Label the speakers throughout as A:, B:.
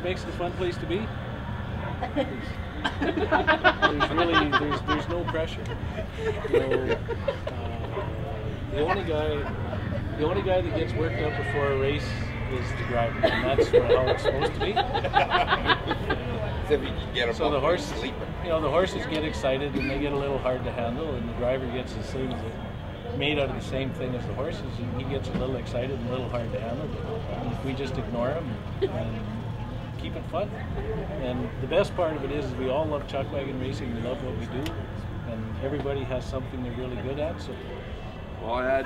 A: what makes it a fun place to be. There's no pressure. You know, the only guy that gets worked up before a race is the driver, and that's how it's supposed to be. So the horses, the horses get excited and they get a little hard to handle, and the driver gets the same, made out of the same thing as the horses, and he gets a little excited and a little hard to handle. And we just ignore him and keep it fun. And the best part of it is we all love chuck wagon racing. We love what we do, and everybody has something they're really good at. So.
B: Well, I had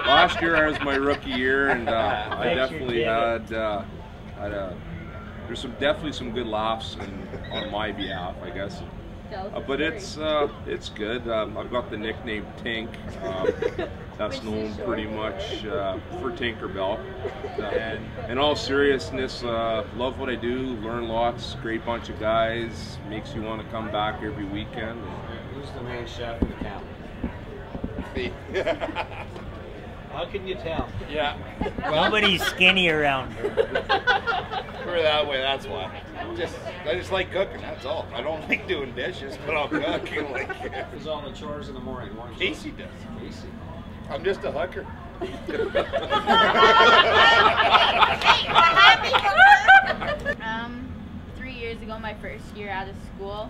B: last year I was my rookie year, and I definitely had there's definitely some good laughs on my behalf, I guess. But it's good. I've got the nickname Tink. That's known pretty much for Tinkerbell. In all seriousness, love what I do. Learn lots. Great bunch of guys. Makes you want to come back every weekend.
C: Who's the main chef in the camp?
D: Me.
A: How can you tell?
D: Yeah.
E: Nobody's skinny around her.
D: We're that way, that's why. I just like cooking, that's all. I don't like doing dishes, but I'll cook.
C: Who's all the chores in the morning?
D: Casey does.
C: Casey.
D: I'm just a hooker.
F: 3 years ago, my first year out of school,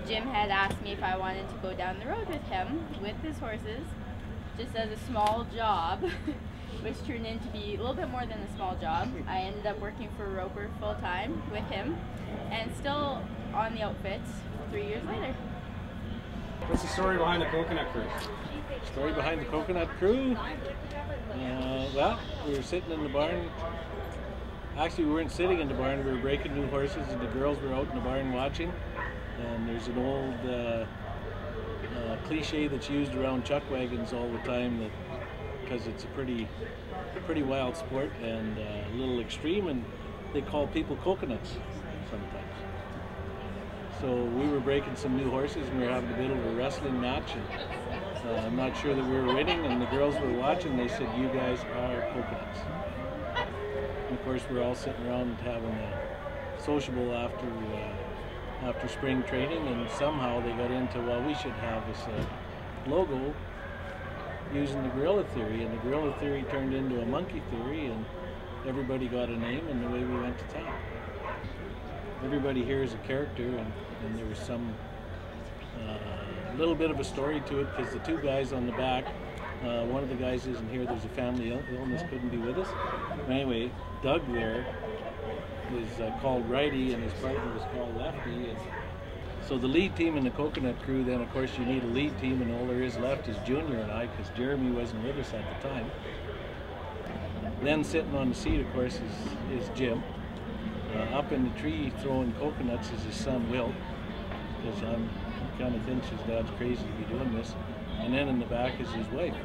F: Jim had asked me if I wanted to go down the road with him, with his horses, just as a small job, which turned into be a little bit more than a small job. I ended up working for Roper full-time with him, and still on the outfits 3 years later.
C: What's the story behind the Coconut Crew?
A: Story behind the Coconut Crew? Well, we were sitting in the barn. Actually, we weren't sitting in the barn, we were breaking new horses, and the girls were out in the barn watching. And there's an old cliche that's used around chuck wagons all the time, that because it's a pretty wild sport and a little extreme, and they call people coconuts sometimes. So we were breaking some new horses and we were having a bit of a wrestling match, and I'm not sure that we were winning, and the girls were watching. They said, "You guys are coconuts." And of course we're all sitting around having a sociable after spring training, and somehow they got into, well, we should have this logo using the gorilla theory, and the gorilla theory turned into a monkey theory, and everybody got a name, and away we went to town. Everybody here is a character, and there was some little bit of a story to it, because the two guys on the back, one of the guys isn't here, there's a family illness, couldn't be with us. But anyway, Doug there was called Righty, and his partner was called Lefty. And so the lead team in the Coconut Crew, then of course you need a lead team, and all there is left is Junior and I, because Jeremy wasn't with us at the time. Then sitting on the seat, of course, is Jim. Up in the tree throwing coconuts is his son Will, because he kind of thinks his dad's crazy to be doing this. And then in the back is his wife.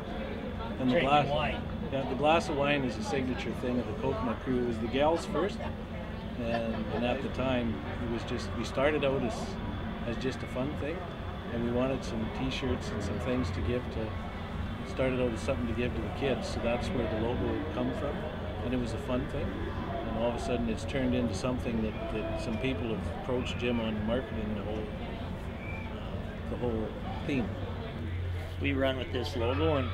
A: And the glass,
E: wine.
A: Yeah, the glass of wine is a signature thing of the Coconut Crew. It was the gals first. And at the time, it was just, we started out as just a fun thing, and we wanted some t-shirts and some things to give to, it started out as something to give to the kids, so that's where the logo would come from, and it was a fun thing. And all of a sudden it's turned into something that some people have approached Jim on marketing the whole theme.
E: We run with this logo, and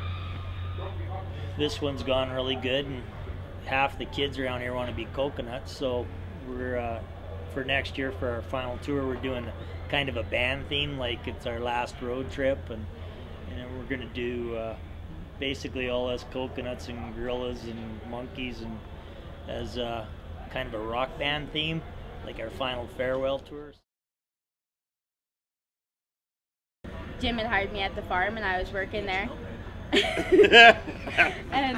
E: this one's gone really good, and half the kids around here want to be coconuts, so we're for next year, for our final tour, we're doing kind of a band theme, like it's our last road trip, and we're going to do basically all us coconuts and gorillas and monkeys, and as kind of a rock band theme, like our final farewell tours.
F: Jim had hired me at the farm, and I was working there. And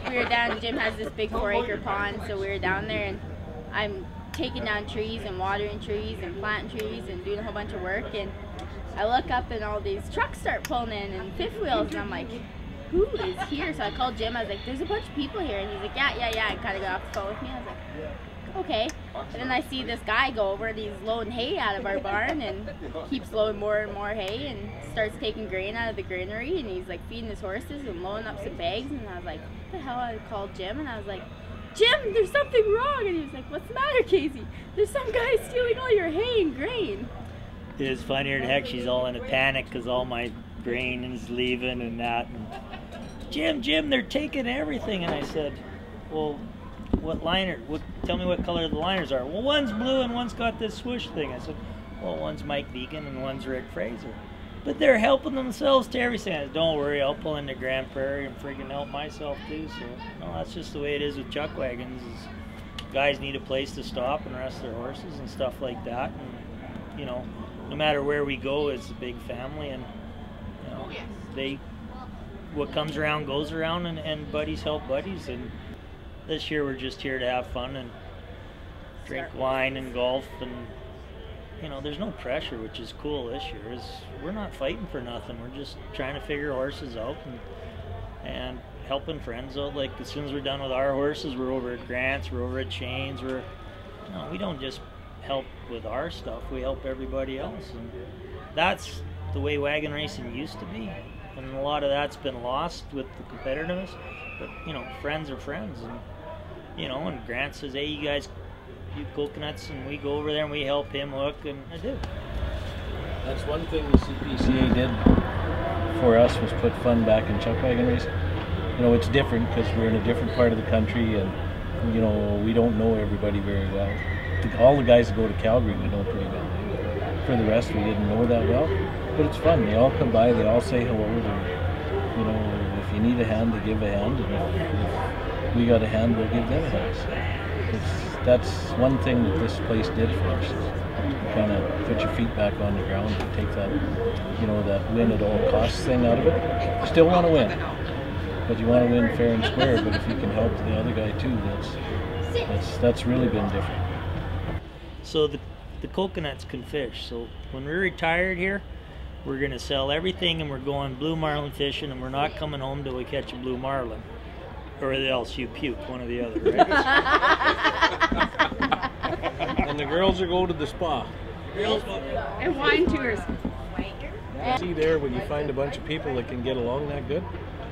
F: we were down, Jim has this big 4-acre pond, so we were down there, and I'm taking down trees and watering trees and planting trees and doing a whole bunch of work, and I look up and all these trucks start pulling in and fifth wheels, and I'm like, who is here? So I called Jim, I was like, there's a bunch of people here, and he's like, yeah, and kind of got off the phone with me. I was like, okay. And then I see this guy go over, and he's loading hay out of our barn, and keeps loading more and more hay, and starts taking grain out of the granary, and he's like feeding his horses and loading up some bags, and I was like, what the hell? I called Jim, and I was like, Jim, there's something wrong. And he was like, what's the matter, Casey? There's some guy stealing all your hay and grain.
E: It was funnier than heck. She's all in a panic because all my grain is leaving and that. And, Jim, they're taking everything. And I said, well, tell me what color the liners are. Well, one's blue and one's got this swoosh thing. I said, well, one's Mike Deegan and one's Rick Fraser. But they're helping themselves to everything. I said, don't worry, I'll pull into Grand Prairie and freaking help myself too. So, no, that's just the way it is with chuck wagons. Guys need a place to stop and rest their horses and stuff like that. And, you know, no matter where we go, it's a big family, and you know, what comes around goes around, and buddies help buddies. And this year we're just here to have fun and drink wine and golf, and you know, there's no pressure, which is cool this year. We're not fighting for nothing. We're just trying to figure horses out and helping friends out. Like as soon as we're done with our horses, we're over at Grant's, we're over at Shane's. We don't just help with our stuff. We help everybody else, and that's the way wagon racing used to be. And a lot of that's been lost with the competitiveness. But you know, friends are friends, and you know, and Grant says, "Hey, you guys do coconuts," and we go over there and we help him look, and I do.
A: That's one thing the CPCA did for us, was put fun back in chuck wagon racing. You know, it's different because we're in a different part of the country, and you know, we don't know everybody very well. All the guys that go to Calgary we know pretty well. For the rest, we didn't know that well, but it's fun. They all come by, they all say hello. You know, if you need a hand, they give a hand, and if we got a hand, we'll give them a hand. So that's one thing that this place did for us. You kind of put your feet back on the ground and take that, you know, that win at all costs thing out of it. You still want to win, but you want to win fair and square. But if you can help the other guy too, that's really been different.
E: So the coconuts can fish. So when we're retired here, we're going to sell everything, and we're going blue marlin fishing, and we're not coming home till we catch a blue marlin, or else you puke, one or the other, right?
A: And the girls are going to the spa.
G: And wine tours.
A: See there, when you find a bunch of people that can get along that good,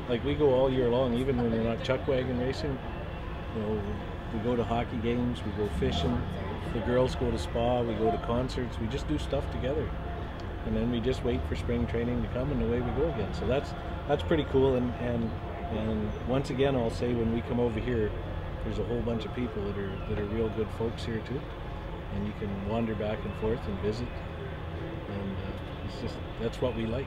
A: like we go all year long, even when we're not chuck wagon racing. You know, we go to hockey games, we go fishing, the girls go to spa, we go to concerts, we just do stuff together. And then we just wait for spring training to come, and away we go again. So that's pretty cool. And once again, I'll say, when we come over here, there's a whole bunch of people that are real good folks here too, and you can wander back and forth and visit, and that's what we like.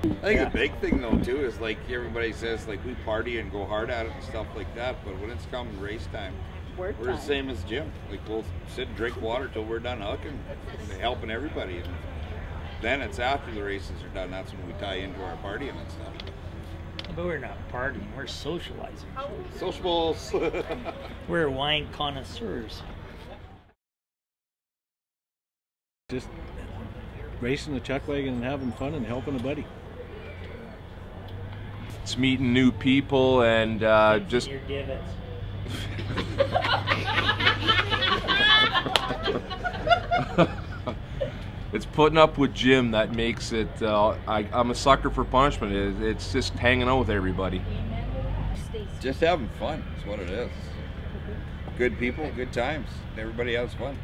D: I think the big thing though too is, like everybody says, like we party and go hard at it and stuff like that, but when it's come race time, we're the same as Jim. Like we'll sit and drink water till we're done hooking, and helping everybody. And then it's after the races are done, that's when we tie into our partying and stuff.
E: But we're not partying, we're socializing.
D: Sociables.
E: We're wine connoisseurs.
A: Just racing the chuck wagon and having fun and helping a buddy.
B: It's meeting new people and just
E: your divots.
B: it's putting up with Jim that makes it. I'm a sucker for punishment. It's just hanging out with everybody.
D: Just having fun is what it is. Good people, good times. Everybody has fun.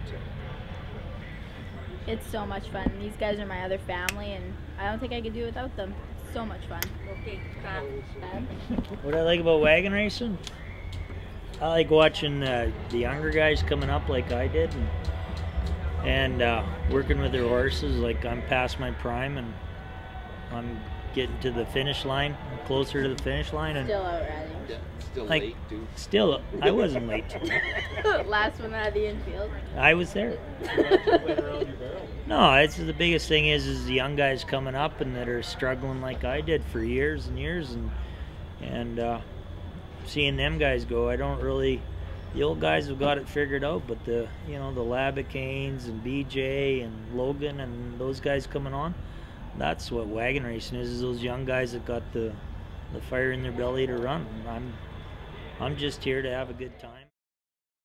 F: It's so much fun. These guys are my other family, and I don't think I could do it without them. It's so much fun.
E: What I like about wagon racing, I like watching the younger guys coming up like I did, and working with their horses. Like I'm past my prime, and I'm getting to the finish line, closer to the finish line, and
F: Still out riding.
D: Yeah, still
E: like,
D: late, dude.
E: Still, I wasn't late.
F: Last one out of the infield.
E: I was there. No, it's the biggest thing is the young guys coming up and that are struggling like I did for years and years, and seeing them guys go. I don't really. The old guys have got it figured out, but the Labacanes and BJ and Logan and those guys coming on, that's what wagon racing is those young guys that got the fire in their belly to run. I'm just here to have a good time.